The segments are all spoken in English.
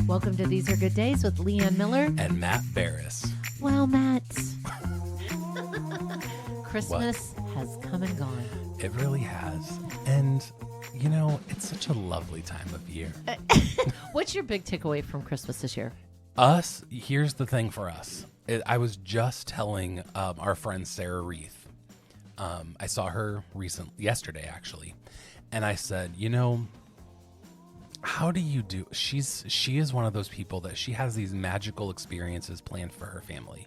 Welcome to These Are Good Days with Leanne Miller. And Matt Barris. Well, Matt, Christmas has come and gone. It really has. And, you know, it's such a lovely time of year. What's your big takeaway from Christmas this year? Here's the thing for us. I was just telling our friend Sarah Reith. I saw her yesterday, actually. And I said, you know, how do you do? She is one of those people that she has these magical experiences planned for her family.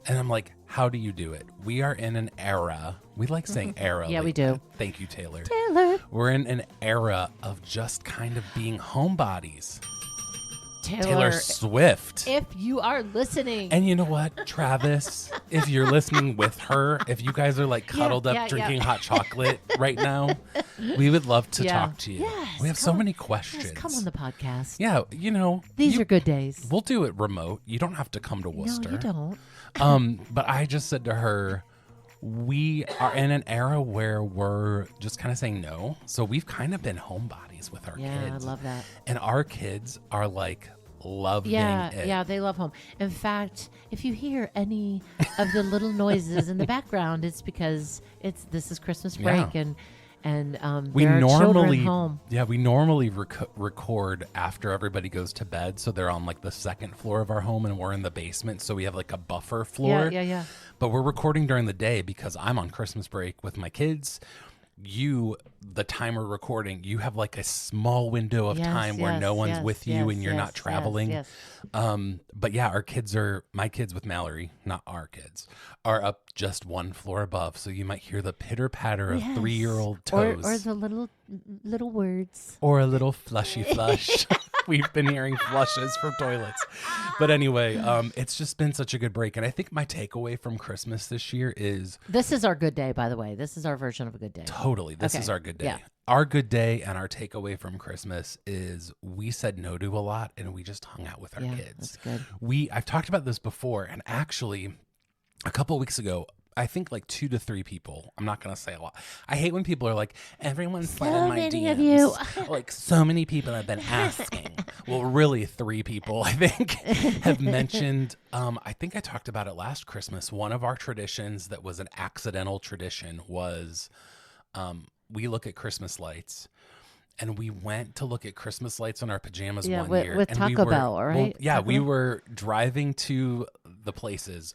And I'm like, how do you do it? We are in an era. We like saying era. Yeah, like, we do. Thank you, Taylor. Taylor. We're in an era of just kind of being homebodies. Taylor Swift. If you are listening. And you know what, Travis? If you're listening with her, if you guys are like cuddled up drinking hot chocolate right now, we would love to talk to you. Yes, we have so many questions. Yes, come on the podcast. Yeah, you know. These are good days. We'll do it remote. You don't have to come to Worcester. No, you don't. But I just said to her, we are in an era where we're just kind of saying no. So we've kind of been homebodies with our kids. Yeah, I love that. And our kids are like loving it. Yeah, they love home. In fact, if you hear any of the little noises in the background, it's because this is Christmas break and we there are normally children home. Yeah, we normally record after everybody goes to bed, so they're on like the second floor of our home and we're in the basement, so we have like a buffer floor. Yeah. But we're recording during the day because I'm on Christmas break with my kids. The time we're recording, you have like a small window of time where no one's with you and you're not traveling. Yes. But yeah, my kids with Mallory, not our kids, are up just one floor above. So you might hear the pitter patter of 3-year-old toes. Or the little words. Or a little flushy flush. We've been hearing flushes from toilets. But anyway, it's just been such a good break. And I think my takeaway from Christmas this year is... This is our good day, by the way. This is our version of a good day. Totally. This is our good day. Yeah. Our good day and our takeaway from Christmas is we said no to a lot and we just hung out with our kids. That's good. I've talked about this before, and actually a couple of weeks ago, I think like 2 to 3 people. I'm not going to say a lot. I hate when people are like, everyone's sliding my many DMs. of you. Like so many people have been asking. Well, really 3 people, I think, have mentioned. I think I talked about it last Christmas. One of our traditions that was an accidental tradition was we look at Christmas lights. And we went to look at Christmas lights in our pajamas one year. With and Taco Bell, right? Well, we were driving to the places.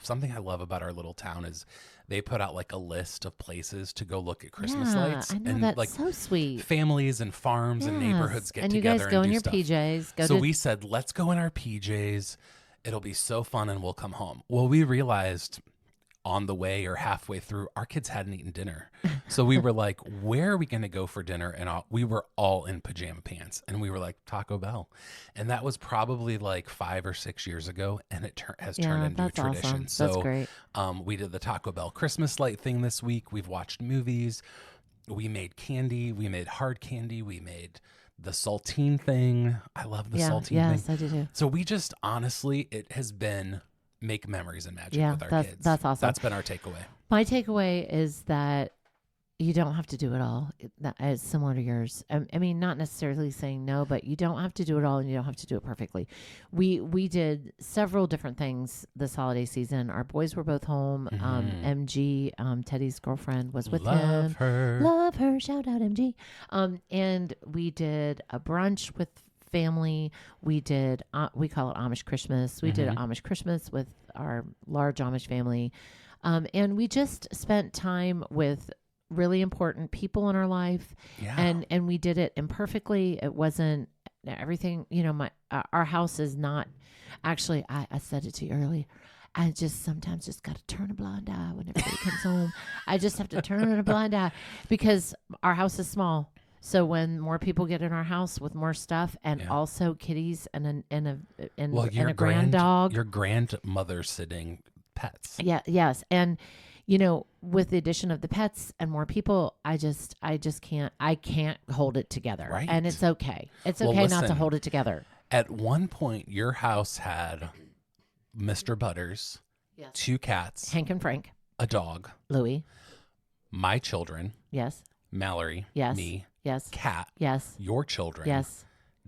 Something I love about our little town is they put out like a list of places to go look at Christmas lights. I know, and that's like so sweet. Families and farms and neighborhoods get and together you guys go and in do your stuff. PJs. So we said, let's go in our PJs. It'll be so fun and we'll come home. Well, we realized on the way or halfway through, our kids hadn't eaten dinner. So we were like, where are we going to go for dinner? And we were all in pajama pants. And we were like, Taco Bell. And that was probably like 5 or 6 years ago. And it has turned into a tradition. Awesome. So that's great. We did the Taco Bell Christmas light thing this week. We've watched movies. We made candy. We made hard candy. We made the saltine thing. I love the saltine thing. Yes, I do too. So we just, honestly, it has been... make memories and magic with our kids. That's awesome. That's been our takeaway. My takeaway is that you don't have to do it all. It's similar to yours. I mean, not necessarily saying no, but you don't have to do it all and you don't have to do it perfectly. We did several different things this holiday season. Our boys were both home. MG, Teddy's girlfriend, was with him. Love her. Shout out MG. And we did a brunch with family. We did we call it Amish Christmas. We did Amish Christmas with our large Amish family, and we just spent time with really important people in our life. And we did it imperfectly. It wasn't everything, our house is not actually, I said it to you earlier, I just sometimes just got to turn a blind eye when everybody comes home. I just have to turn a blind eye because our house is small. So when more people get in our house with more stuff, and also kitties and a grand dog, your grandmother sitting pets. Yes, and with the addition of the pets and more people, I just can't hold it together. Right. And it's okay. It's okay not to hold it together. At one point, your house had Mr. Butters, 2 cats, Hank and Frank, a dog, Louie, my children, yes, Mallory, yes, me, yes, Cat, yes, your children, yes,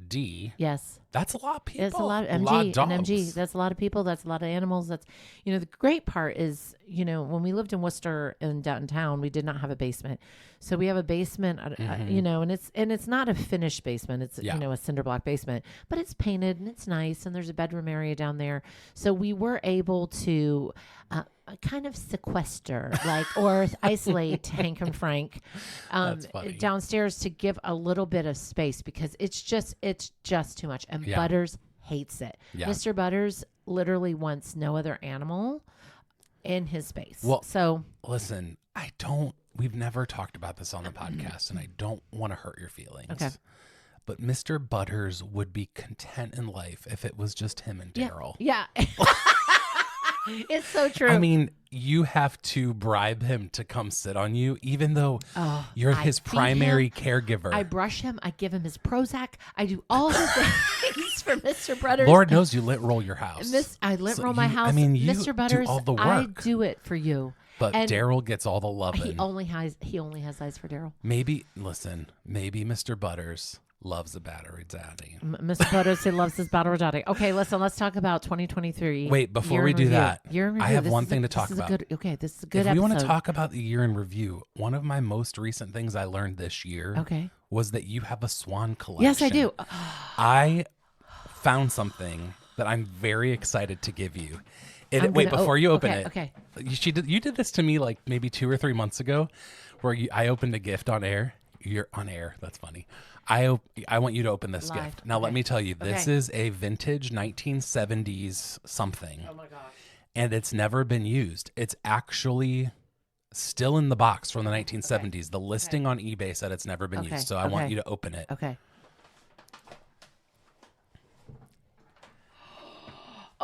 D. Yes. That's a lot of people. It's a lot of A MG lot of dogs. and MG. That's a lot of people. That's a lot of animals. That's, the great part is, when we lived in Worcester in downtown, we did not have a basement. So we have a basement, and it's not a finished basement. It's, a cinder block basement, but it's painted and it's nice. And there's a bedroom area down there. So we were able to kind of sequester, or isolate Hank and Frank That's funny. downstairs to give a little bit of space because it's just too much. And Butters hates it. Yeah. Mr. Butters literally wants no other animal in his space. Well, so listen, we've never talked about this on the podcast, and I don't want to hurt your feelings. Okay. But Mr. Butters would be content in life if it was just him and Daryl. Yeah. It's so true. I mean, you have to bribe him to come sit on you, even though you're his primary caregiver. I brush him. I give him his Prozac. I do all the things for Mr. Butters. Lord knows you lint roll your house. I lint roll my house. You Mr. Butters, do all the work. I do it for you. But And Daryl gets all the loving. He only has eyes for Daryl. Maybe Mr. Butters loves a battery daddy. Mr. Butters, he loves his battery daddy. Okay, listen, let's talk about 2023. Wait, before we do that, I have one thing to talk about. This is a good If episode. we want to talk about the year in review, one of my most recent things I learned this year was that you have a swan collection. Yes, I do. I found something that I'm very excited to give you. Before you open it. Okay. You did this to me like maybe 2 or 3 months ago where I opened a gift on air. You're on air. That's funny. I want you to open this Live. gift. Now, let me tell you, this is a vintage 1970s something. Oh, my gosh. And it's never been used. It's actually still in the box from the 1970s. The listing on eBay said it's never been used. So I want you to open it. Okay.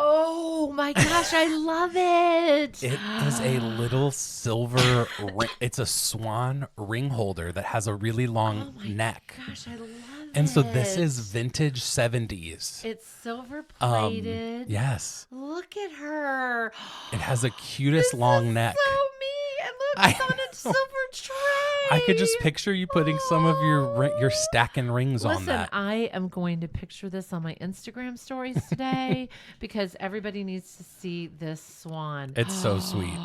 Oh my gosh, I love it. It is a little silver ring. It's a swan ring holder that has a really long neck. Gosh, I love it. And so this is vintage 70s. It's silver plated. Yes. Look at her. It has the cutest long neck. So me. And look, it's on a silver tray. I could just picture you putting some of your stacking rings on that. Listen, I am going to picture this on my Instagram stories today because everybody needs to see this swan. It's so sweet.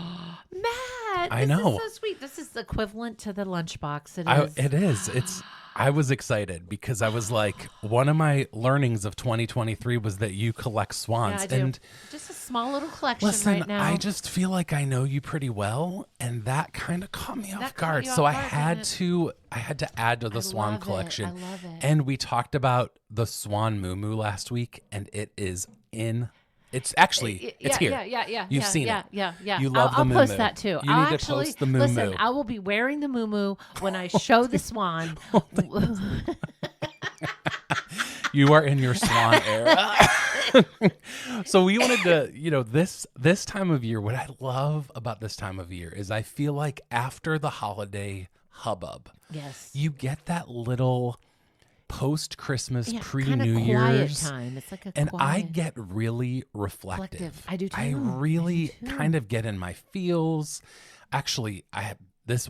Matt, I know. This is so sweet. This is equivalent to the lunchbox. It is. I was excited because I was like, one of my learnings of 2023 was that you collect swans. Yeah, I do. And just a small little collection listen, right now. I just feel like I know you pretty well, and that kind of caught me off guard. you So off I guard, had didn't to add to the swan love it. collection. I love it. And we talked about the swan moo last week, and it is in. It's actually it's here. Yeah. You've seen it. Yeah. You love I'll the post moo-moo. that too. You I'll need to post the moo-moo. Listen, I will be wearing the moo when I show the swan. You are in your swan era. So we wanted to, this time of year, what I love about this time of year is I feel like after the holiday hubbub, Yes. you get that little post-Christmas, Kinda pre-New quiet Year's time. It's like a and quiet. I get really reflective. Reflective. I do too. I really kind of get in my feels. Actually,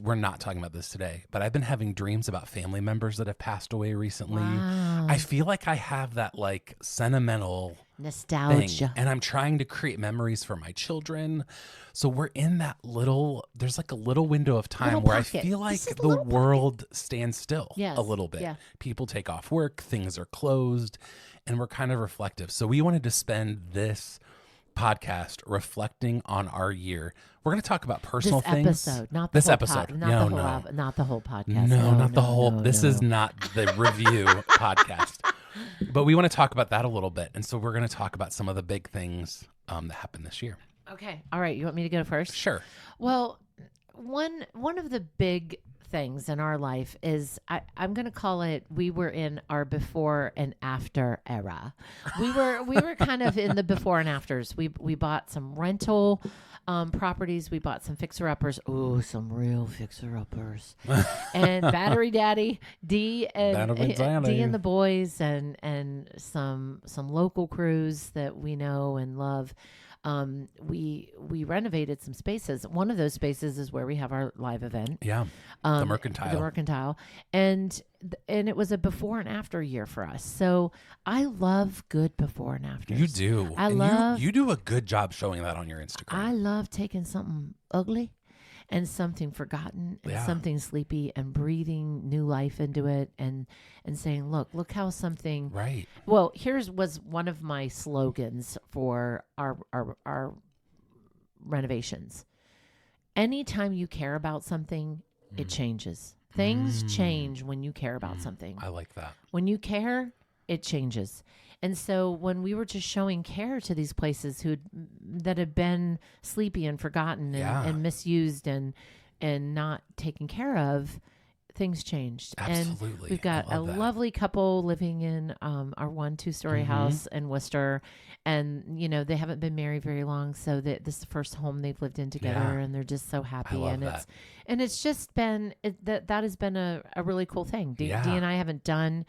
we're not talking about this today, but I've been having dreams about family members that have passed away recently. Wow. I feel like I have that like sentimental Nostalgia. thing, and I'm trying to create memories for my children. So we're in that there's like a little window of time Little where pocket. I feel like This is a the little world stands still Yes. a little bit. Yeah. People take off work, things are closed, and we're kind of reflective. So we wanted to spend this podcast reflecting on our year. We're going to talk about personal things. Episode, not the this whole episode. Not No, the whole, no. not the whole podcast. No, not the whole. no, This no. is not the review podcast. But we want to talk about that a little bit. And so we're going to talk about some of the big things that happened this year. Okay. All right. You want me to go first? Sure. Well, one of the big things in our life is I'm going to call it, we were in our before and after era. We were kind of in the before and afters. We bought some rental properties. We bought some fixer-uppers. Oh, some real fixer-uppers. And Battery Daddy, D and the boys and some local crews that we know and love. we renovated some spaces. One of those spaces is where we have our live event. Yeah. The Mercantile. The Mercantile. And it was a before and after year for us. So I love good before and afters. You do. I And love. you do a good job showing that on your Instagram. I love taking something ugly and something forgotten and Yeah. something sleepy and breathing new life into it and saying, look how something. Right. Well, was one of my slogans for our renovations. Anytime you care about something, it changes. Things change when you care about something. I like that. When you care, it changes. And so when we were just showing care to these places that had been sleepy and forgotten and misused and not taken care of, things changed. Absolutely. And we've got a lovely couple living in our 2-story house in Worcester. And, they haven't been married very long. So this is the first home they've lived in together. Yeah. And they're just so happy. I love and that. it's just been, that has been a really cool thing. Dee and I haven't done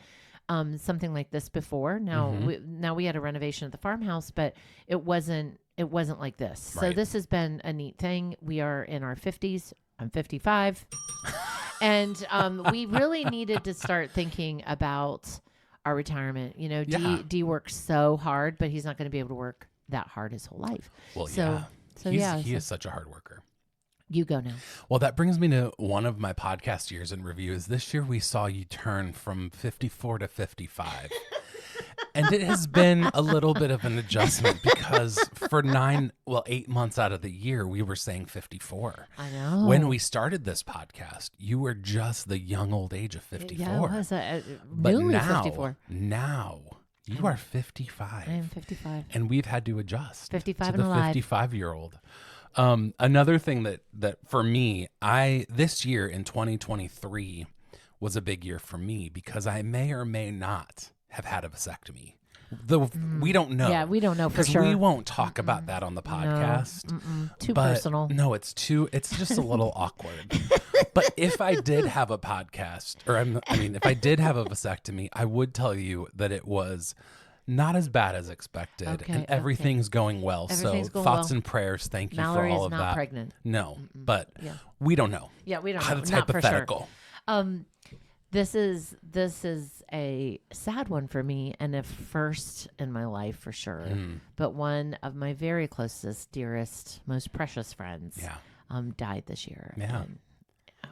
something like this before. Now, we had a renovation at the farmhouse, but it wasn't like this. So Right. this has been a neat thing. We are in our 50s. I'm 55. And we really needed to start thinking about our retirement. Yeah. Dee works so hard, but he's not going to be able to work that hard his whole life. Well, So he is such a hard worker. You go now. Well, that brings me to one of my podcast years in review. Is this year we saw you turn from 54 to 55. And it has been a little bit of an adjustment because for 8 months out of the year, we were saying 54. I know. When we started this podcast, you were just the young old age of 54. Yeah, it was But newly now, 54. you are 55. I am 55. And we've had to adjust 55 to the and alive. 55-year-old. Another thing that for me, this year in 2023 was a big year for me because I may or may not have had a vasectomy. We don't know. Yeah, we don't know for 'Cause sure. we won't talk about that on the podcast. Too But personal. No, it's just a little awkward. But if I did have a podcast, if I did have a vasectomy, I would tell you that it was not as bad as expected, Okay, and everything's going well. Everything's So going thoughts well. and prayers. Thank you Mallory for all is of not that. pregnant. No, but Yeah. we don't know. Yeah, we don't know. It's Not for hypothetical. sure. This is a sad one for me and a first in my life for sure. But one of my very closest, dearest, most precious friends Yeah. died this year. Yeah. And,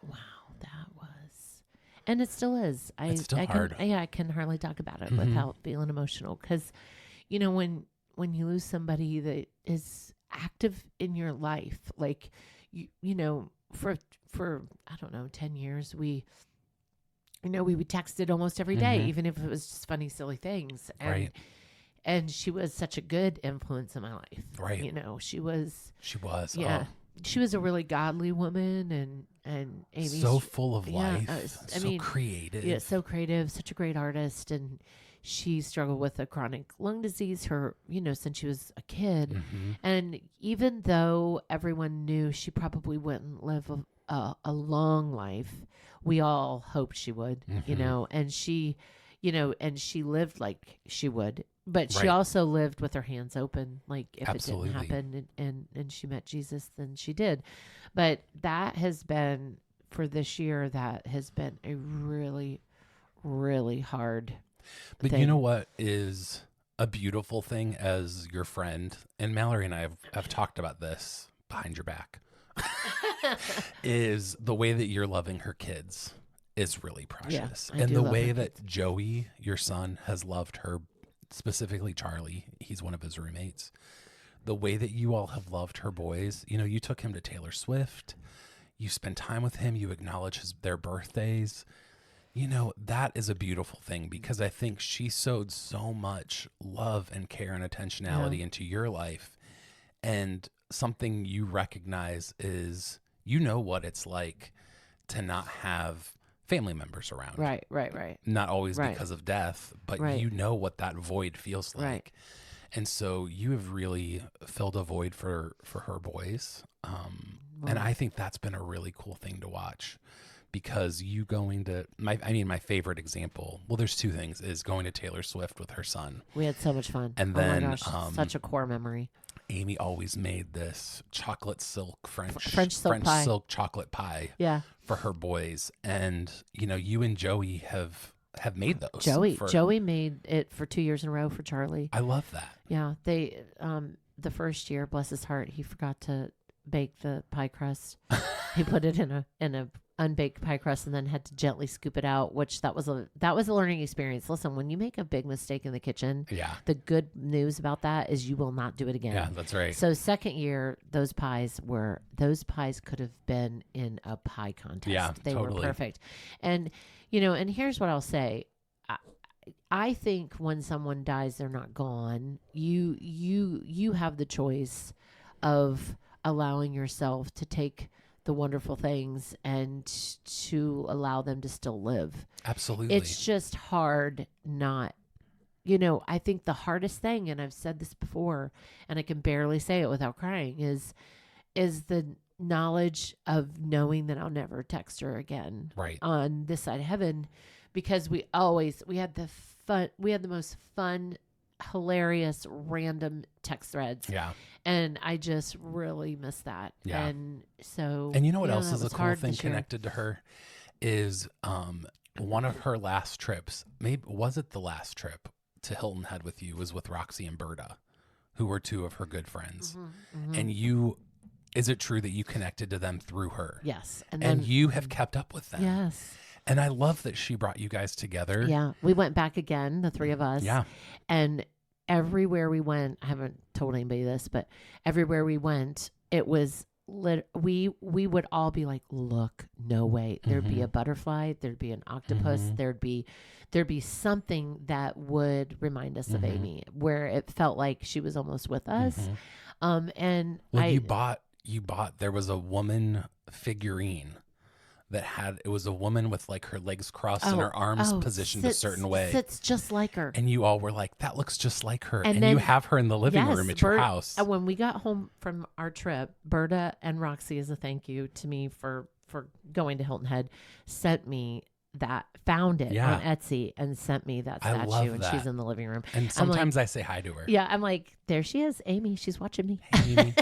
wow, that was, and it still is. It's still I hard. I can hardly talk about it without feeling emotional because, when you lose somebody that is active in your life, like for I don't know 10 years we texted almost every day, even if it was just funny, silly things. And, Right. and she was such a good influence in my life. Right. She was. She was. Yeah. Oh, She was a really godly woman and Amy. so full of yeah, life. I So mean, creative. Yeah, so creative, such a great artist. And she struggled with a chronic lung disease since she was a kid. Mm-hmm. And even though everyone knew she probably wouldn't live a long life, we all hoped she would, and she, and she lived like she would, but she Right. also lived with her hands open. Like if Absolutely. it didn't happen and she met Jesus, then she did. But that has been, for this year, that has been a really, really hard But thing. you know what is a beautiful thing as your friend, and Mallory and I have talked about this behind your back, is the way that you're loving her kids is really precious. I And do the love way her that Joey, your son, has loved her, specifically Charlie, he's one of his roommates, the way that you all have loved her boys, you took him to Taylor Swift, you spend time with him, you acknowledge their birthdays. That is a beautiful thing because I think she sowed so much love and care and attentionality into your life. And something you recognize is, what it's like to not have family members around. Right. Not always Right. because of death, but Right. you know what that void feels like. Right. And so you have really filled a void for her boys. And I think that's been a really cool thing to watch. Because you going to my favorite example, well, there's two things, is going to Taylor Swift with her son. We had so much fun. And oh then, my gosh, such a core memory. Amy always made this chocolate silk French silk pie. silk chocolate pie Yeah. for her boys. And, you know, you and Joey have made those. Joey made it for 2 years in a row for Charlie. I love that. Yeah. They, the first year, bless his heart, he forgot to bake the pie crust. He put it in a unbaked pie crust and then had to gently scoop it out, which that was a learning experience. Listen, when you make a big mistake in the kitchen, Yeah. the good news about that is you will not do it again. Yeah, that's right. So second year, those pies could have been in a pie contest. Yeah, they totally. were perfect. And, you know, and here's what I'll say. I think when someone dies, they're not gone. You have the choice of allowing yourself to take the wonderful things and to allow them to still live. Absolutely. It's just hard not, you know, I think the hardest thing, and I've said this before, and I can barely say it without crying, is the knowledge of knowing that I'll never text her again Right. on this side of heaven, because we had the most fun, hilarious, random text threads. Yeah. And I just really miss that. Yeah. And so, And you know what else that is a was cool hard thing this year. connected to her is one of her last trips. Maybe was it the last trip to Hilton Head with you was with Roxy and Berta, who were two of her good friends. And is it true that you connected to them through her? Yes. And then, you have kept up with them. yes. And I love that she brought you guys together. Yeah. We went back again, the three of us. Yeah. And everywhere we went, I haven't told anybody this, but everywhere we went, it was we would all be like, look, no way. There'd be a butterfly, there'd be an octopus, there'd be something that would remind us of Amy, where it felt like she was almost with us. And you bought there was a woman figurine that it was a woman with like her legs crossed and her arms positioned a certain way. Sits just like her. And you all were like, that looks just like her. And then, you have her in the living room at your house. And when we got home from our trip, Berta and Roxy, as a thank you to me for going to Hilton Head, found it on Etsy and sent me that statue. And she's in the living room. And sometimes I say hi to her. Yeah, I'm like, there she is, Amy. She's watching me. Hey, Amy.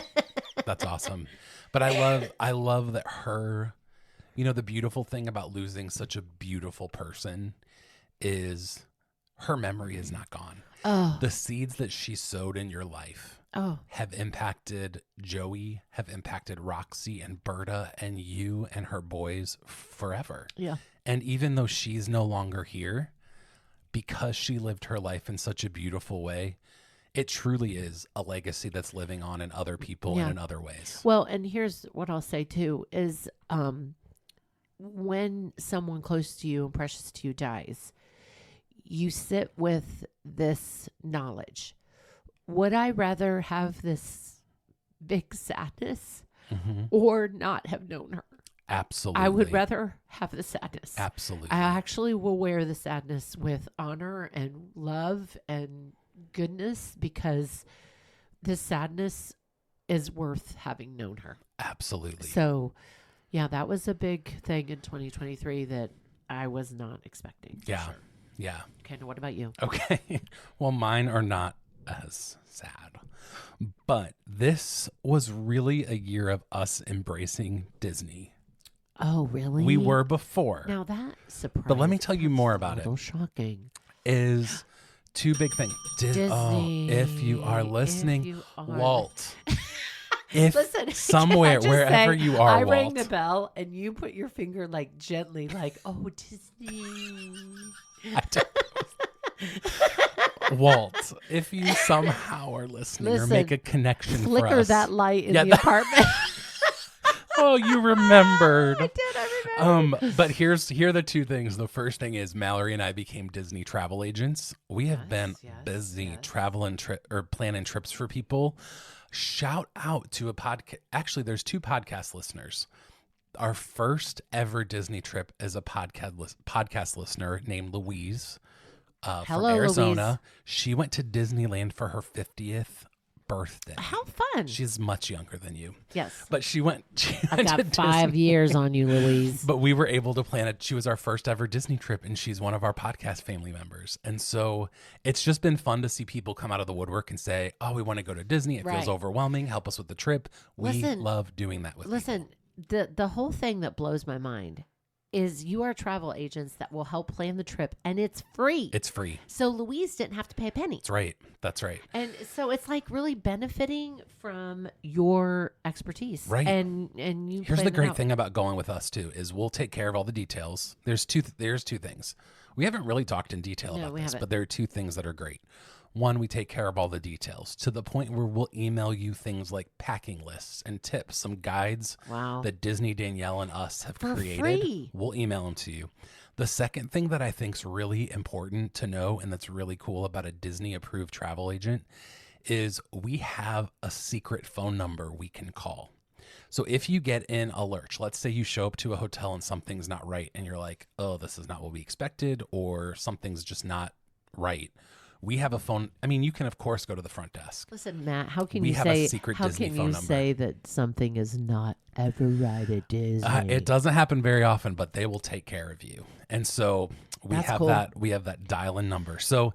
That's awesome. But I love that her, you know, the beautiful thing about losing such a beautiful person is her memory is not gone. Oh. The seeds that she sowed in your life have impacted Joey, have impacted Roxy and Berta and you and her boys forever. Yeah. And even though she's no longer here, because she lived her life in such a beautiful way, it truly is a legacy that's living on in other people and in other ways. Well, and here's what I'll say too is when someone close to you and precious to you dies, you sit with this knowledge. Would I rather have this big sadness or not have known her? Absolutely. I would rather have the sadness. Absolutely. I actually will wear the sadness with honor and love and goodness, because the sadness is worth having known her. Absolutely. So, yeah, that was a big thing in 2023 that I was not expecting. Yeah. Sure. Yeah. Okay, now what about you? Okay. Well, mine are not as sad. But this was really a year of us embracing Disney. Oh, really? We were before. Now that surprised. But let me tell you more about it. A little shocking. Is two big things. Disney. Oh, if you are listening, Walt. If listen, somewhere, wherever you are, I Walt. rang the bell and you put your finger like gently, like, oh, Disney. Walt, if you somehow are listening or make a connection for us. Flicker that light in the apartment. Oh, you remembered. I did. I remembered. But here are the two things. The first thing is Mallory and I became Disney travel agents. We have been busy traveling planning trips for people. Shout out to a podcast. Actually, there's two podcast listeners. Our first ever Disney trip is a podcast listener named Louise from Arizona. Louise. She went to Disneyland for her 50th birthday. How fun. She's much younger than you. Yes. But she went I've to got 5 Disney. years on you, Louise. But we were able to plan it. She was our first ever Disney trip, and she's one of our podcast family members. And so it's just been fun to see people come out of the woodwork and say, oh, we want to go to Disney. It feels Right. overwhelming. Help us with the trip. We Listen- love doing that with Listen, the whole thing that blows my mind is you are travel agents that will help plan the trip, and it's free. It's free. So Louise didn't have to pay a penny. That's right. That's right. And so it's like really benefiting from your expertise. Right. And you Here's plan the it great out. thing about going with us too is we'll take care of all the details. There's two things. We haven't really talked in detail No, about we this, haven't. but there are 2 things that are great. One, we take care of all the details to the point where we'll email you things like packing lists and tips, some guides Wow. that Disney, Danielle, and us have For created. free. We'll email them to you. The second thing that I think is really important to know and that's really cool about a Disney approved travel agent is we have a secret phone number we can call. So if you get in a lurch, let's say you show up to a hotel and something's not right and you're like, oh, this is not what we expected, or something's just not right. We have a phone. I mean, you can, of course, go to the front desk. Listen, Matt, how can We you have a say secret how Disney can phone you number. say that something is not ever right at Disney? It doesn't happen very often, but they will take care of you. And so we That's have cool. that. We have that dial-in number. So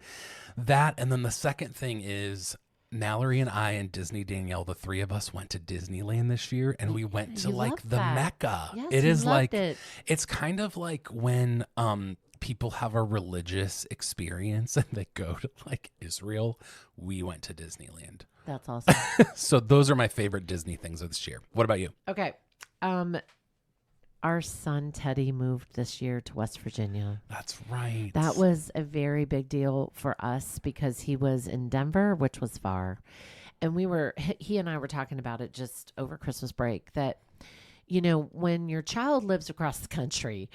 that, and then the second thing is Mallory and I and Disney Danielle, the 3 of us went to Disneyland this year, and we went to You like loved the that. Mecca. Yes, It you is loved like it. it's kind of like when people have a religious experience and they go to like Israel. We went to Disneyland. That's awesome. So those are my favorite Disney things of this year. What about you? Okay. Our son Teddy moved this year to West Virginia. That's right. That was a very big deal for us because he was in Denver, which was far. And he and I were talking about it just over Christmas break that, you know, when your child lives across the country,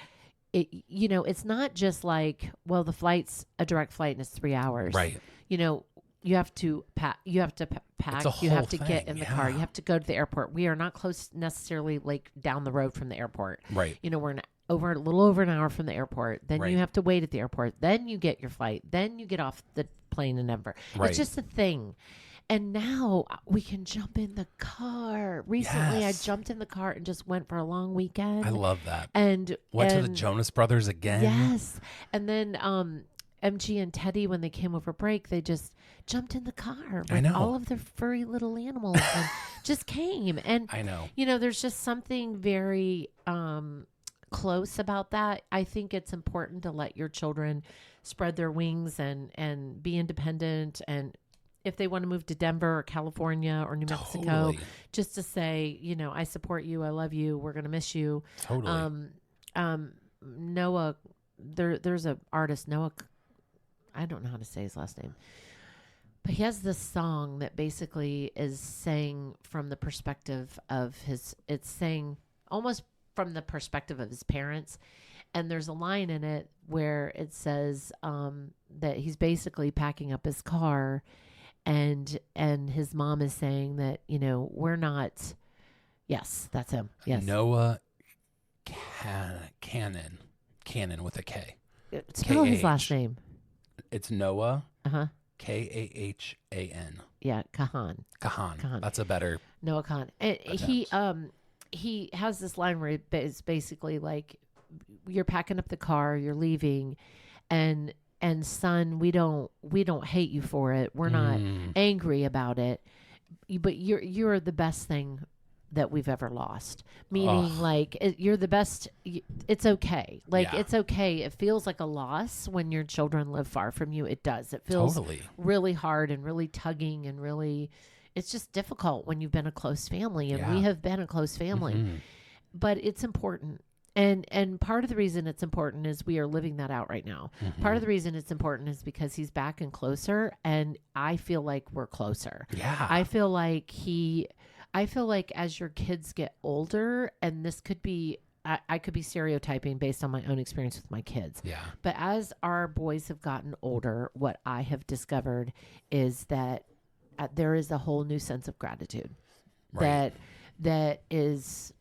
it's not just like, well, the flight's a direct flight and it's 3 hours. Right. You know, you have to pack, you have to pack, It's a you have whole to get thing, in the car, yeah. you have to go to the airport. We are not close necessarily like down the road from the airport. Right. You know, we're a little over an hour from the airport. Then Right. you have to wait at the airport. Then you get your flight. Then you get off the plane in Denver. Right. It's just a thing. And now we can jump in the car. Recently, Yes. I jumped in the car and just went for a long weekend. I love that. and Went to the and- Jonas Brothers again. Yes. And then MG and Teddy, when they came over break, they just jumped in the car I with know. all of their furry little animals and just came. And I know. you know, there's just something very close about that. I think it's important to let your children spread their wings and be independent. And if they want to move to Denver or California or New Mexico, Totally. just to say, you know, I support you. I love you. We're going to miss you. Totally. Noah, there's a artist, Noah, I don't know how to say his last name, but he has this song that basically is saying from the perspective of it's saying almost from the perspective of his parents. And there's a line in it where it says that he's basically packing up his car and his mom is saying that, you know, we're not, yes, that's him. Yes. Noah Cannon with a K. Spell his K-A-H. last name. It's Noah Uh-huh. Kahan. Yeah, Kahan. Kahan. That's a better. Noah Khan. And he has this line where it's basically like, you're packing up the car, you're leaving, and son, we don't hate you for it. We're not angry about it, but you're the best thing that we've ever lost. Meaning, like, you're the best. It's okay. Like, Yeah. it's okay. It feels like a loss when your children live far from you. It does. It feels Totally. really hard and really tugging and really, it's just difficult when you've been a close family, and Yeah. we have been a close family. Mhm. But it's important. And part of the reason it's important is we are living that out right now. Part of the reason it's important is because he's back and closer, and I feel like we're closer. Yeah. I feel like as your kids get older, and this could be, I could be stereotyping based on my own experience with my kids. Yeah. But as our boys have gotten older, what I have discovered is that there is a whole new sense of gratitude. Right. That is,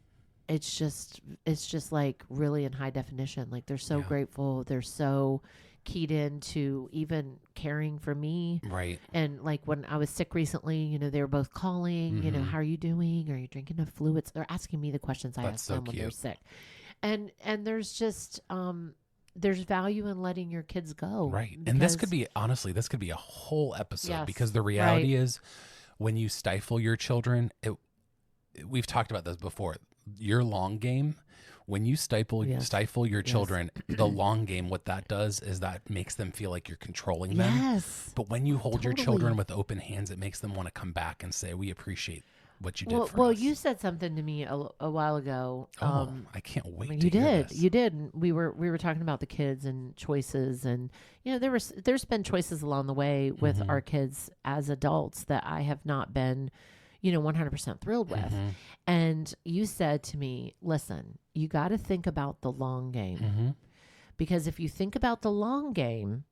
it's just like really in high definition. Like they're so Yeah. grateful. They're so keyed into even caring for me. Right. And like when I was sick recently, they were both calling, how are you doing? Are you drinking enough fluids? They're asking me the questions I ask them when they're sick. And there's just, there's value in letting your kids go. Right. And this could be, honestly, this could be a whole episode because the reality is when you stifle your children, we've talked about this before, your long game, when you stifle your children, the long game, what that does is that makes them feel like you're controlling them. Yes. But when you hold your children with open hands, it makes them want to come back and say, we appreciate what you did for us. Well, you said something to me a while ago. I can't wait to you hear did. this. You did. And we were talking about the kids and choices, and there's been choices along the way with our kids as adults that I have not been 100% thrilled with. And you said to me, listen, you got to think about the long game, because if you think about the long game,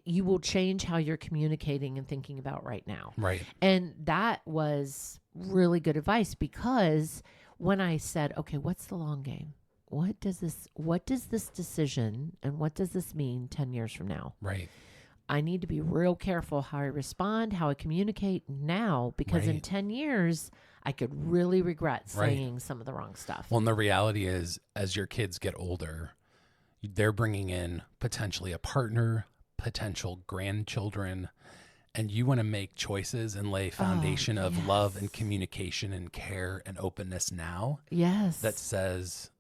you will change how you're communicating and thinking about right now. Right. And that was really good advice, because when I said, okay, what's the long game? What does this decision and what does this mean 10 years from now? Right. I need to be real careful how I respond, how I communicate now, because in 10 years, I could really regret saying some of the wrong stuff. Well, and the reality is, as your kids get older, they're bringing in potentially a partner, potential grandchildren, and you want to make choices and lay foundation of love and communication and care and openness now. Yes. That says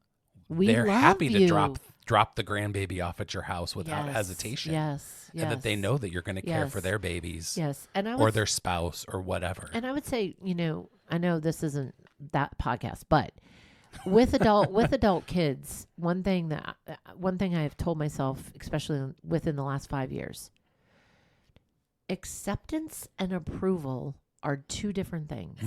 we they're love happy you. to drop the grandbaby off at your house without hesitation. Yes. And that they know that you're going to care for their babies. Yes. And or their spouse or whatever. And I would say, I know this isn't that podcast, but with adult kids, one thing I have told myself, especially within the last 5 years, acceptance and approval are two different things.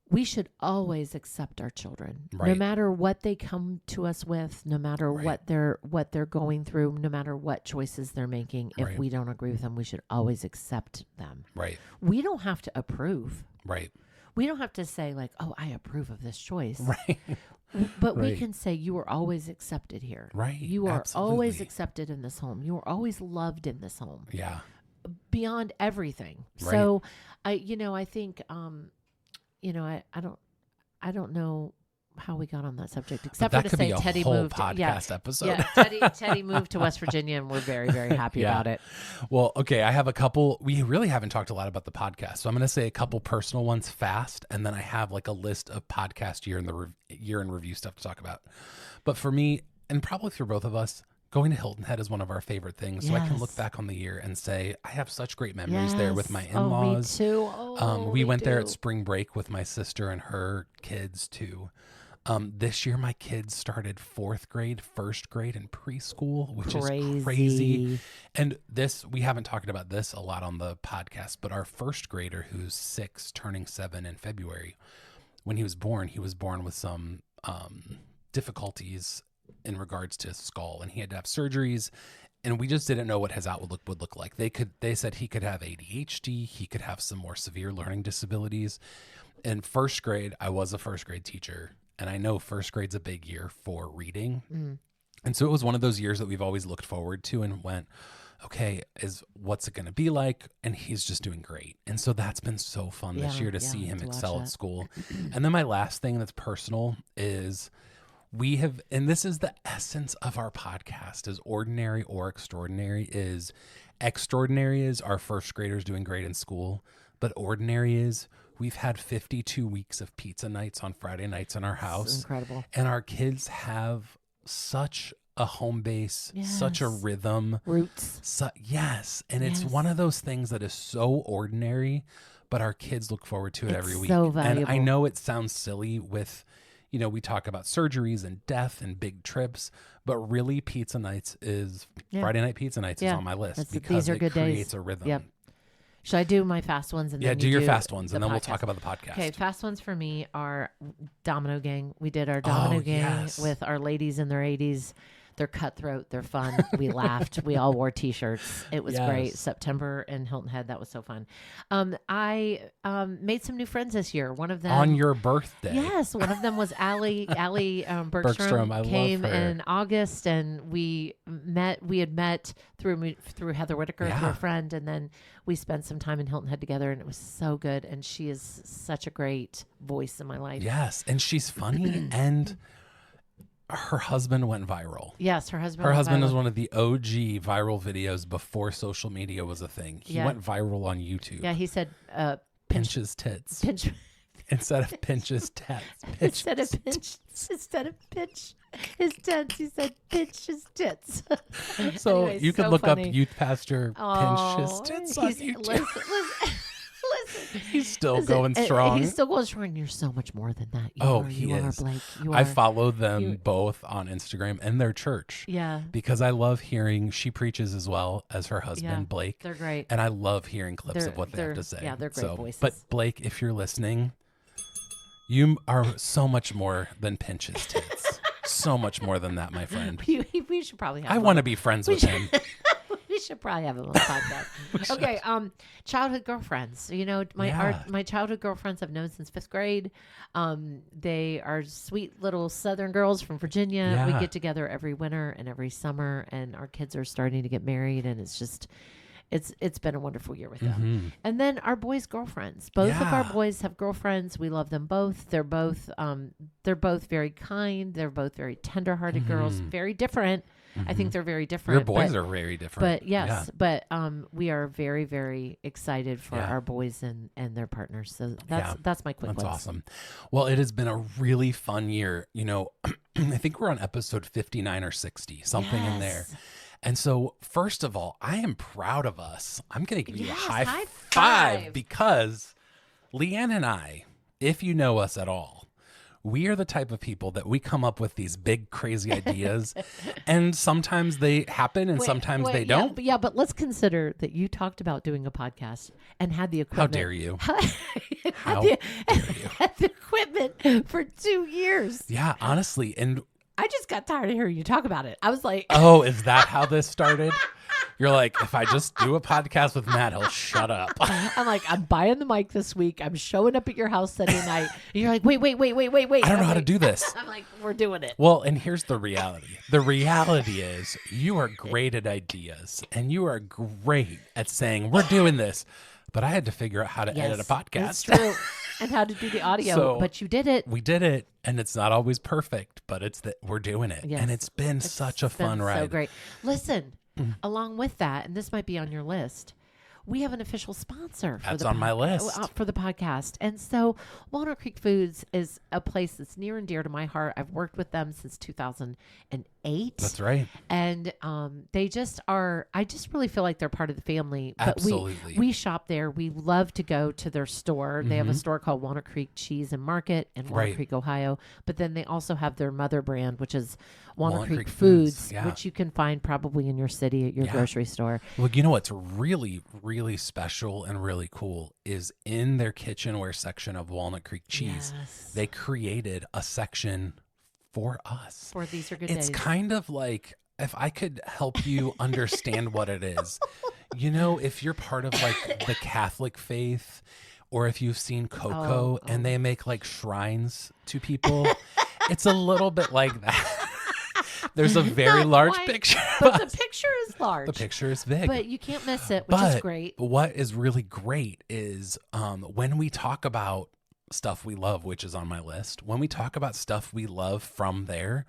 We should always accept our children, no matter what they come to us with, no matter what they're going through, no matter what choices they're making. If we don't agree with them, we should always accept them. Right. We don't have to approve. Right. We don't have to say like, oh, I approve of this choice. Right. But we can say you are always accepted here. Right. You are always accepted in this home. You are always loved in this home. Yeah. Beyond everything. Right. So I think, I don't know how we got on that subject, except for to say Teddy moved. Podcast episode. Yeah, Teddy moved to West Virginia, and we're very, very happy about it. Well, okay, I have a couple. We really haven't talked a lot about the podcast, so I'm going to say a couple personal ones fast, and then I have like a list of podcast year in review stuff to talk about. But for me, and probably for both of us, going to Hilton Head is one of our favorite things. So I can look back on the year and say, I have such great memories there with my in-laws. Oh, me too. We went there at spring break with my sister and her kids too. This year, my kids started 4th grade, 1st grade, and preschool, which is crazy. And we haven't talked about this a lot on the podcast, but our 1st grader, who's 6, turning 7 in February, when he was born with some difficulties in regards to his skull, and he had to have surgeries, and we just didn't know what his outlook would look like. They said he could have ADHD, he could have some more severe learning disabilities. In 1st grade, I was a 1st grade teacher, and I know 1st grade's a big year for reading. And so it was one of those years that we've always looked forward to and went, okay, what's it going to be like? And he's just doing great. And so that's been so fun this year to see him excel at school. And then my last thing that's personal is and this is the essence of our podcast, is ordinary or extraordinary. Is extraordinary is our 1st graders doing great in school, but ordinary is we've had 52 weeks of pizza nights on Friday nights in our house. That's incredible. And our kids have such a home base, such a rhythm. Roots. Yes. And it's one of those things that is so ordinary, but our kids look forward to it every week. So valuable. And I know it sounds silly with, we talk about surgeries and death and big trips, but really pizza nights Friday night pizza nights is on my list because it creates a rhythm. Yep. Should I do my fast ones? And then do your fast ones, and then we'll talk about the podcast. Okay, fast ones for me are Domino Gang. We did our Domino Gang with our ladies in their 80s. They're cutthroat. They're fun. We laughed. We all wore T-shirts. It was great. Yes. September in Hilton Head. That was so fun. I made some new friends this year. One of them On your birthday. Yes, one of them was Allie Bergstrom. Bergstrom, I love Came her. in August, and we had met through Heather Whitaker, through Yeah. a friend, and then we spent some time in Hilton Head together, and it was so good. And she is such a great voice in my life. Yes. And she's funny. And her husband went viral. Yes, her husband. Her went husband viral. is one of the OG viral videos before social media was a thing. He Yeah. went viral on YouTube. Yeah, he said, Pinches tits. pinch. Instead of pinches tits. Instead of pinch his tits, he said pinch his tits. So Anyway, you could so look funny. up Youth Pastor Pinch his Oh, tits on he's- YouTube. Listen. He's still Listen, going strong. He's still going strong. You're so much more than that. He you is. Are, Blake. You I are. follow them you- both on Instagram and their church Yeah, because I love hearing she preaches as well as her husband, Yeah, Blake. they're great. And I love hearing clips They're- of what they have to say. yeah, they're great voices. But Blake, if you're listening, you are so much more than Pinch's tits. So much more than that, my friend. We should probably have I him want to on- be friends we with should- him. We should probably have him on the podcast. Okay, childhood girlfriends. You know, Yeah. my childhood girlfriends I've known since 5th grade. They are sweet little Southern girls from Virginia. We Yeah. get together every winter and every summer, and our kids are starting to get married, and it's just. It's been a wonderful year with them. And then our boys' girlfriends. Both of our Yeah. boys have girlfriends. We love them both. They're both very kind. They're both very tender-hearted girls. Very different. I think they're very different. Your boys but- are very different. but yes, but we are very, very excited for Yeah. our boys and their partners. So Yeah. that's my quick That's list. awesome. Well, it has been a really fun year. You know, I think we're on episode 59 or 60, something in there. Yes. And so, first of all, I am proud of us. I'm going to give you a Yes, high high five five. because Leanne and I, if you know us at all, we are the type of people that we come up with these big, crazy ideas, and sometimes they happen and sometimes they don't. But let's consider that you talked about doing a podcast and had the How equipment. dare you? had How the, dare you? had the equipment for 2 years. Yeah, honestly. And I just got tired of hearing you talk about it. I was like, oh, is that how this started? You're like, if I just do a podcast with Matt, he'll shut up. I'm buying the mic this week. I'm showing up at your house Sunday night. And you're like, wait. I don't know how to do this. I'm like, we're doing it. Well, and here's the reality. The reality is you are great at ideas and you are great at saying, we're doing this. But I had to figure out how to edit a podcast. That's true. And how to do the audio. So- but you did it. We did it, and it's not always perfect, but it's that we're doing it. Yes. And it's been such a It's been fun ride. So great. Listen, along with that, and this might be on your list, we have an official sponsor for That's the on my list. for the podcast. And so Walnut Creek Foods is a place that's near and dear to my heart. I've worked with them since 2008. That's right. And they just are, I just really feel like they're part of the family. But Absolutely. we shop there. We love to go to their store. They have a store called Walnut Creek Cheese and Market in Walnut Right. Creek, Ohio. But then they also have their mother brand, which is Walnut Creek, Creek Foods, Foods, yeah. which you can find probably in your city at your Yeah. grocery store. Well, you know what's really, really special and really cool is in their kitchenware section of Walnut Creek Cheese, Yes. they created a section for us. For these are good It's days. kind of like if I could help you understand what it is. You know, if you're part of like the Catholic faith or if you've seen Coco and they make like shrines to people, it's a little bit like that. There's a very Not large quite, picture. But of the us. picture is large. The picture is big. But you can't miss it, which is great. What is really great is when we talk about stuff we love, which is on my list, when we talk about stuff we love from there,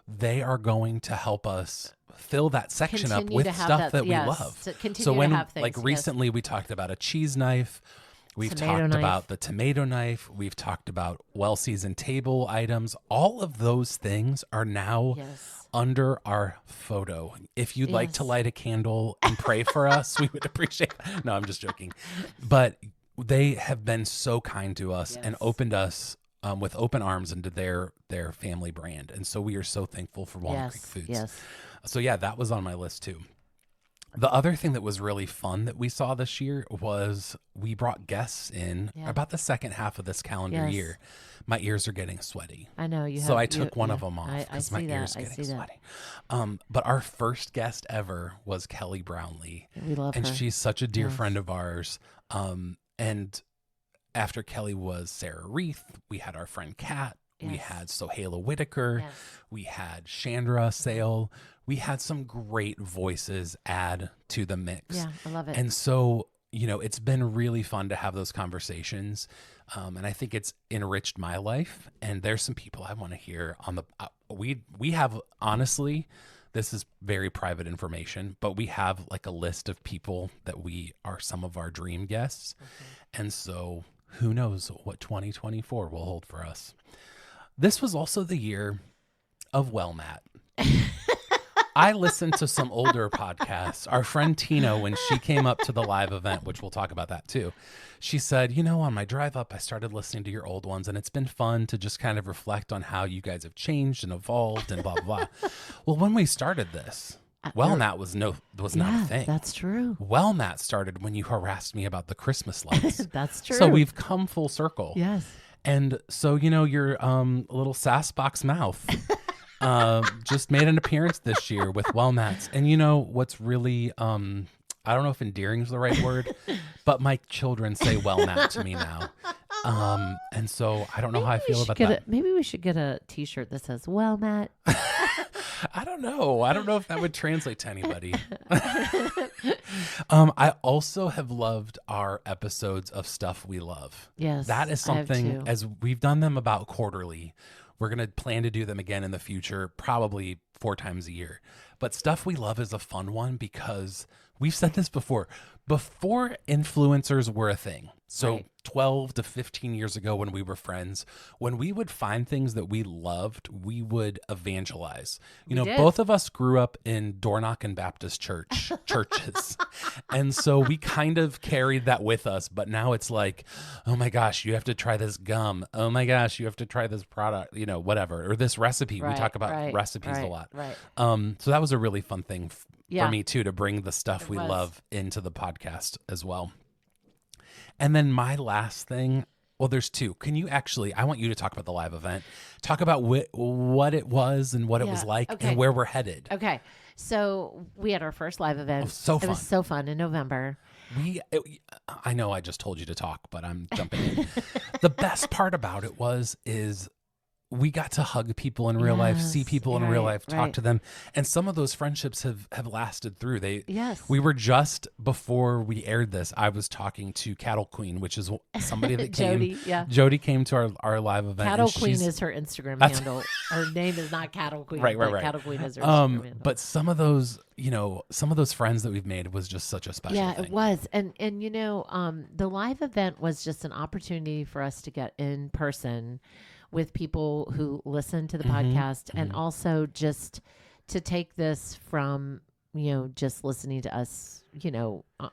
they are going to help us fill that section Continue up with to have stuff that yes, we love. to continue So when to have things, like yes. recently we talked about a cheese knife. We've Tomato talked knife. about the tomato knife. We've talked about well-seasoned table items. All of those things are now Yes. under our photo. If you'd like to Yes. light a candle and pray for us, we would appreciate that. No, I'm just joking. But they have been so kind to us and Yes. opened us with open arms into their family brand. And so we are so thankful for Walnut Creek Foods. Yes. So yeah, that was on my list too. The other thing that was really fun that we saw this year was we brought guests in Yeah. about the second half of this calendar Yes. year. My ears are getting sweaty. I know you. So have, I took one yeah, of them off I because my see that. ears I getting see that. sweaty. But our first guest ever was Kelly Brownlee, We love and her. she's such a dear Yes. friend of ours. And after Kelly was Sarah Reith, we had our friend Kat. We Yes. had Sohaila Whitaker. Yes. We had Chandra Sale. We had some great voices add to the mix. Yeah, I love it. And so, it's been really fun to have those conversations. And I think it's enriched my life. And there's some people I want to hear on the, we have, honestly, this is very private information, but we have like a list of people that we are some of our dream guests. And so who knows what 2024 will hold for us. This was also the year of Well, Matt. I listened to some older podcasts. Our friend Tina, when she came up to the live event, which we'll talk about that too, she said, on my drive up, I started listening to your old ones, and it's been fun to just kind of reflect on how you guys have changed and evolved and blah, blah, blah. Well, when we started this, Well, Matt was not a thing. That's true. Well, Matt started when you harassed me about the Christmas lights. That's true. So we've come full circle. Yes. And so, your little sass box mouth just made an appearance this year with Well Mats. And what's really, I don't know if endearing is the right word, but my children say Well Matt to me now. And so I don't know how I feel about that. Maybe we should get a T-shirt that says "Well, Matt." I don't know. I don't know if that would translate to anybody. I also have loved our episodes of Stuff We Love. Yes, That is I have something, too. as we've done them about quarterly. We're going to plan to do them again in the future, probably 4 times a year. But Stuff We Love is a fun one because we've said this before influencers were a thing. So Right. 12 to 15 years ago when we were friends, when we would find things that we loved, we would evangelize. did. Both of us grew up in Dornoch Baptist churches. And so we kind of carried that with us. But now it's like, oh my gosh, you have to try this gum. Oh my gosh, you have to try this product, whatever, or this recipe. We talk about recipes a lot. Right. So that was a really fun thing Yeah. for me too, to bring the stuff we was. love into the podcast as well. And then my last thing, well, there's 2. I want you to talk about the live event. Talk about what it was and what it was Yeah, like okay. and where we're headed. Okay. So we had our first live event. so It was fun. so fun in November. I know I just told you to talk, but I'm jumping in. The best part about it is we got to hug people in real life, see Yes, people in real right, life, talk right. to them. And some of those friendships have lasted through. Yes. We were just, before we aired this, I was talking to Cattle Queen, which is somebody that came. Jody, yeah. Jody came to our live event. Cattle and Queen she's- is her Instagram That's- handle. Her name is not Cattle Queen. Right. but Cattle Queen is her Instagram handle. But some of those, some of those friends that we've made was just such a special Yeah, thing. it was. And the live event was just an opportunity for us to get in person with people who listen to the podcast, and also just to take this from, just listening to us,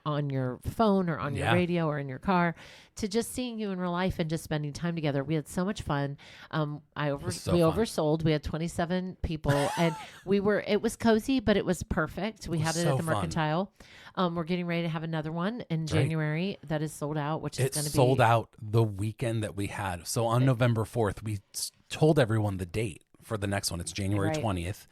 on your phone or on your Yeah. radio or in your car, to just seeing you in real life and just spending time together. We had so much fun. was so We fun. oversold. We had 27 people, and it was cozy, but it was perfect. We It had was it so at the fun. Mercantile. We're getting ready to have another one in January that is sold out, which is It going to be sold out the weekend that we had. So on November 4th, we told everyone the date for the next one. It's January Right. 20th.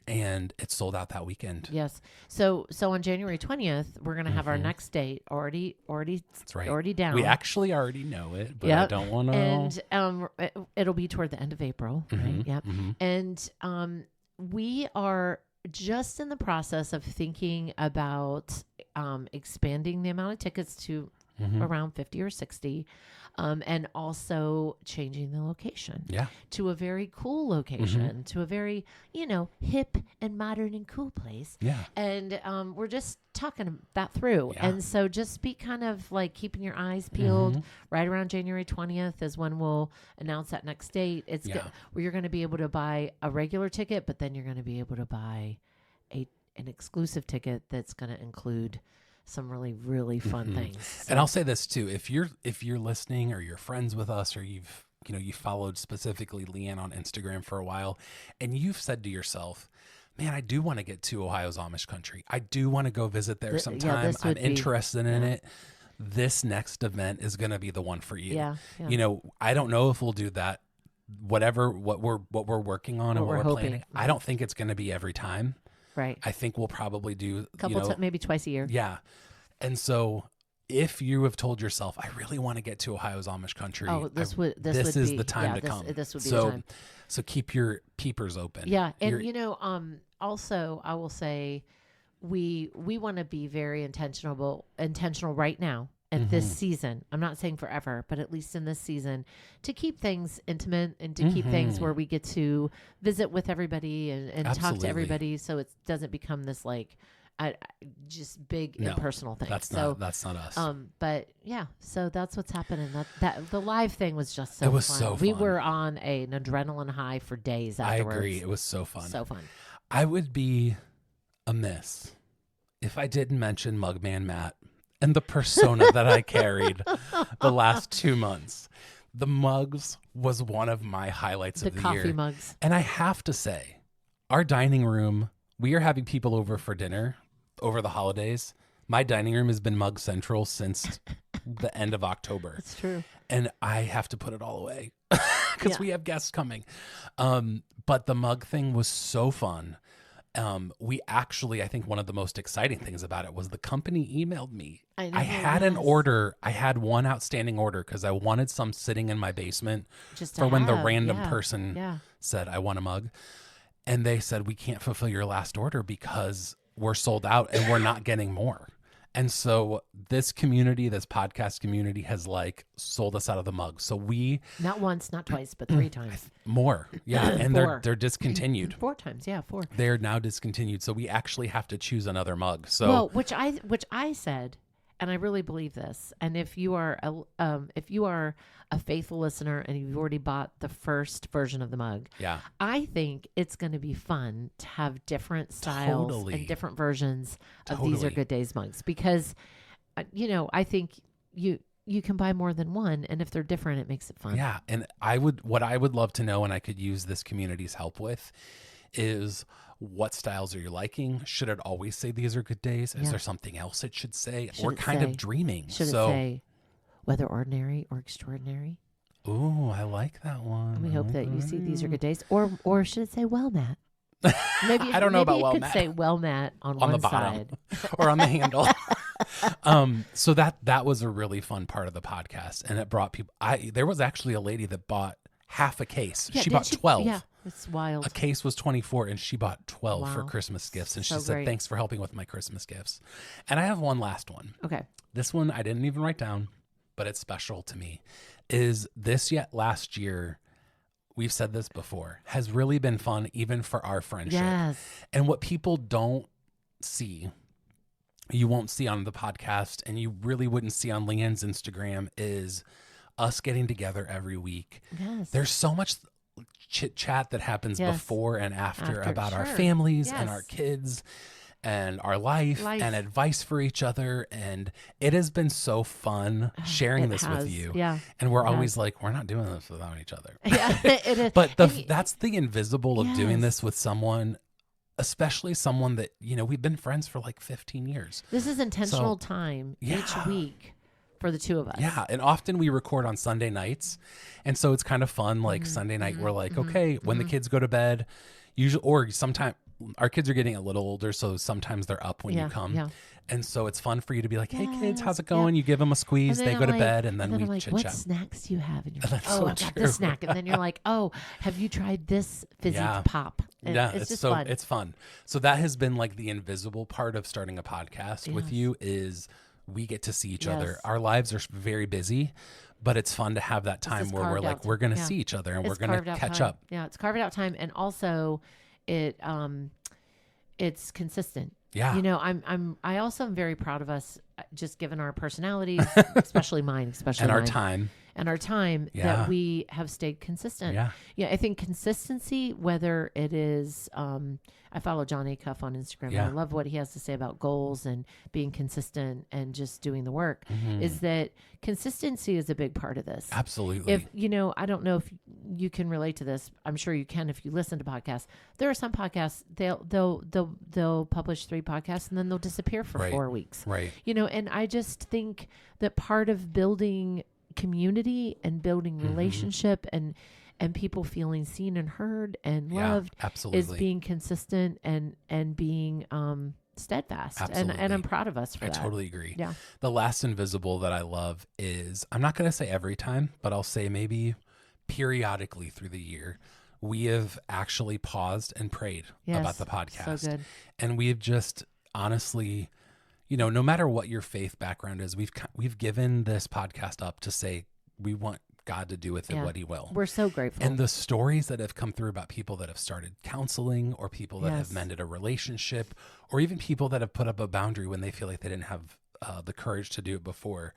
And it sold out that weekend. Yes. So on January 20th, we're going to have our next date already That's right. already down. We actually already know it, but I Yep. don't want to. And it'll be toward the end of April, right? Yep. And we are just in the process of thinking about expanding the amount of tickets to around 50 or 60, and also changing the location Yeah. to a very cool location, to a very, hip and modern and cool place. Yeah. And we're just talking that through. Yeah. And so just be kind of like keeping your eyes peeled. Right around January 20th is when we'll announce that next date. It's Yeah. where you're going to be able to buy a regular ticket, but then you're going to be able to buy an exclusive ticket that's going to include some really, really fun things. So, And I'll say this too: if you're listening, or you're friends with us, or you followed specifically Leanne on Instagram for a while, and you've said to yourself, man, I do want to get to Ohio's Amish country. I do want to go visit there Yeah, sometime. this I'm would be- interested in yeah. it. This next event is going to be the one for you. Yeah. You know, I don't know if we'll do that. What we're working on and What what we're we're planning. hoping. I don't think it's going to be every time. Right. I think we'll probably do Couple maybe twice a year. yeah. And so if you have told yourself, I really want to get to Ohio's Amish country, This is would be, the time to this, come. This would be so, the time. So keep your peepers open. Yeah, and Your- also I will say, we want to be very intentional right now at this season. I'm not saying forever, but at least in this season, to keep things intimate and to keep things where we get to visit with everybody and talk Absolutely. to everybody, so it doesn't become this like just big No, impersonal thing. that's so, not us. but yeah, so that's what's happening. That the live thing was just so It was fun. so We fun. were on an adrenaline high for days I afterwards. agree. It was so fun. So fun. I would be amiss if I didn't mention Mugman Matt and the persona that I carried the last 2 months. The mugs was one of my highlights The of the coffee year. mugs. And I have to say, our dining room, we are having people over for dinner over the holidays. My dining room has been Mug Central since the end of October. That's true. And I have to put it all away because Yeah. we have guests coming. But the mug thing was so fun. We actually, I think one of the most exciting things about it was the company emailed me. I know, I had an yes. order. I had one outstanding order because I wanted some sitting in my basement Just to for when the have, random yeah, person Yeah. said, I want a mug. And they said, we can't fulfill your last order because we're sold out and we're not getting more. And so this community, this podcast community has like sold us out of the mug. So we Not once, not twice, but 3 times. more. Yeah. And 4. they're discontinued. 4 times. Yeah, 4. They're now discontinued. So we actually have to choose another mug. So Well, which I said, and I really believe this. And if you are a faithful listener and you've already bought the first version of the mug, yeah. I think it's going to be fun to have different styles Totally. and different versions of These Are Totally. Good Days mugs because, I think you can buy more than one, and if they're different, it makes it fun. Yeah. And what I would love to know, and I could use this community's help with, is what styles are you liking? Should it always say these are good days? Is Yeah. there something else it should say? Should We're it kind say- of dreaming. Should it say whether ordinary or extraordinary? Ooh, I like that one. And we hope that you see These Are Good Days, or should it say well, Matt? Maybe I don't know maybe about it well, could Matt. say well, Matt on On one the bottom. side. or on the handle. So that was a really fun part of the podcast, and it brought people. There was actually a lady that bought half a case. Yeah, She didn't bought 12. Yeah, it's wild. A case was 24 and she bought 12 for Wow. Christmas gifts. And she So said, great. thanks for helping with my Christmas gifts. And I have one last one. Okay. This one I didn't even write down, but it's special to me. Is this yet last year, we've said this before, has really been fun even for our friendship. Yes. And what people don't see, you won't see on the podcast, and you really wouldn't see on Leanne's Instagram, is us getting together every week. Yes. There's so much chit chat that happens Yes. before and after about our sure. families and Yes. our kids and our life Life. and advice for each other. And it has been so fun sharing It this has. with you. Yeah. And we're It always has. like, we're not doing this without each other. Yeah. It is. But And that's the invisible of doing Yes. this with someone, especially someone that, we've been friends for like 15 years. this is intentional time each yeah. week for the two of us. Yeah. And often we record on Sunday nights. And so it's kind of fun. Like Sunday night, we're like, okay, when the kids go to bed, usually, or sometimes our kids are getting a little older. So sometimes they're up when Yeah, you come. yeah. And so it's fun for you to be like, hey kids, how's it Yes, yeah. going? You give them a squeeze, And they then go to I'm bed, and then I'm we like, chit what chat. snacks do you have? And you're like, That's oh, so I got true. this snack. And then you're like, oh, have you tried this fizzy Yeah. pop? And Yeah, it's just so fun. it's fun. So that has been like the invisible part of starting a podcast with Yes. you is we get to see each other. Yes. Our lives are very busy, but it's fun to have that time is where we're carved like, out we're going to time. see each other and It's we're going carved to out catch time. up. Yeah, it's carved out time, and also it's consistent. Yeah. I also am very proud of us, just given our personalities, especially mine, And our time. and our time Yeah. that we have stayed consistent. Yeah. I think consistency, whether it is, I follow John Acuff on Instagram. Yeah. I love what he has to say about goals and being consistent and just doing the work. Mhm. Is that consistency is a big part of this. Absolutely. If I don't know if you can relate to this. I'm sure you can if you listen to podcasts. There are some podcasts they'll publish 3 podcasts and then they'll disappear for Right. 4 weeks. Right. And I just think that part of building community and building relationship and people feeling seen and heard and Yeah, loved absolutely. is being consistent and being steadfast. And Absolutely. I'm proud of us for I that. totally agree. Yeah. The last invisible that I love is, I'm not going to say every time, but I'll say maybe periodically through the year, we have actually paused and prayed Yes, about the podcast. so good. And we've just honestly, no matter what your faith background is, we've given this podcast up to say we want God to do with it Yeah. what he will. We're so grateful. And the stories that have come through about people that have started counseling or people that have Yes. mended a relationship or even people that have put up a boundary when they feel like they didn't have the courage to do it before.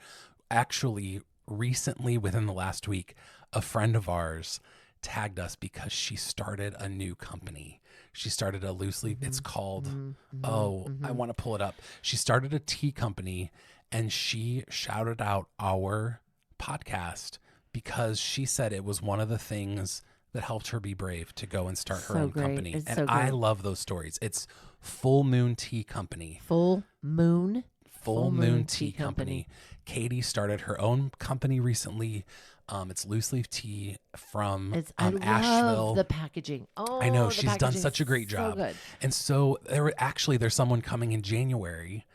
Actually, recently, within the last week, a friend of ours tagged us because she started a new company. She started a loose leaf. It's called, I want to pull it up. She started a tea company and she shouted out our podcast because she said it was one of the things that helped her be brave to go and start her So own great. company. It's And so I great. love those stories. It's Full Moon Tea Company. Full Moon. Full Moon Tea Company. Katie started her own company recently. It's loose leaf tea from I Asheville. love the packaging. Oh, I know the she's done packaging such a is great so job. good. And so there's someone coming in January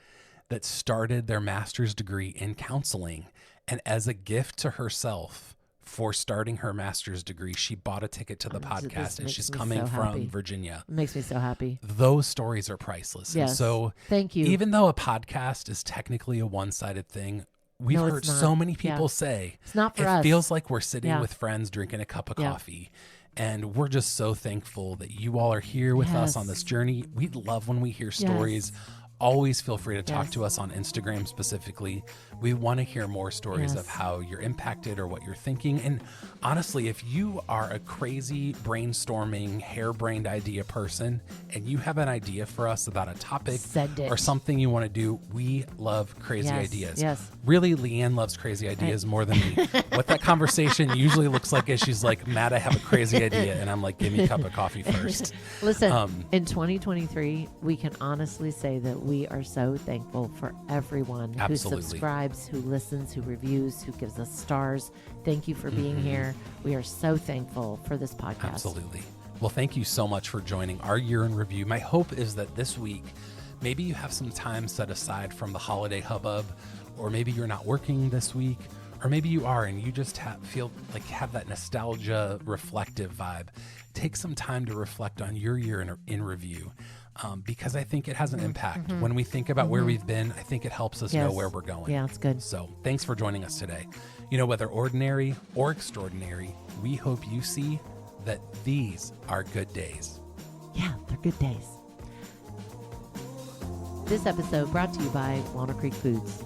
that started their master's degree in counseling. And as a gift to herself for starting her master's degree, she bought a ticket to the This podcast and makes she's me coming so from happy. Virginia. It makes me so happy. Those stories are priceless. And Yes. so Thank you. even though a podcast is technically a one-sided thing, we've No, it's heard not. so many Yeah. people say It's not for it us. feels like we're sitting Yeah. with friends drinking a cup of Yeah. coffee. And we're just so thankful that you all are here with us on Yes. this journey. We love when we hear stories. Always feel free to talk Yes. to us on Instagram specifically. We want to hear more stories Yes. of how you're impacted or what you're thinking. And honestly, if you are a crazy brainstorming, harebrained idea person and you have an idea for us about a topic Send it. or something you want to do, we love crazy Yes, ideas. yes. Really, Leanne loves crazy ideas more than me. What that conversation usually looks like is she's like, Matt, I have a crazy idea. And I'm like, give me a cup of coffee first. Listen, Um, in 2023, we can honestly say that we are so thankful for everyone Absolutely. who subscribes, who listens, who reviews, who gives us stars. Thank you for being here. We are so thankful for this podcast. Absolutely. Well, thank you so much for joining our year in review. My hope is that this week, maybe you have some time set aside from the holiday hubbub, or maybe you're not working this week, or maybe you are and you just feel like have that nostalgia reflective vibe. Take some time to reflect on your year in review. Because I think it has an impact. When we think about where we've been, I think it helps us know Yes. where we're going. Yeah, it's good. So thanks for joining us today. Whether ordinary or extraordinary, we hope you see that these are good days. Yeah, they're good days. This episode brought to you by Walnut Creek Foods.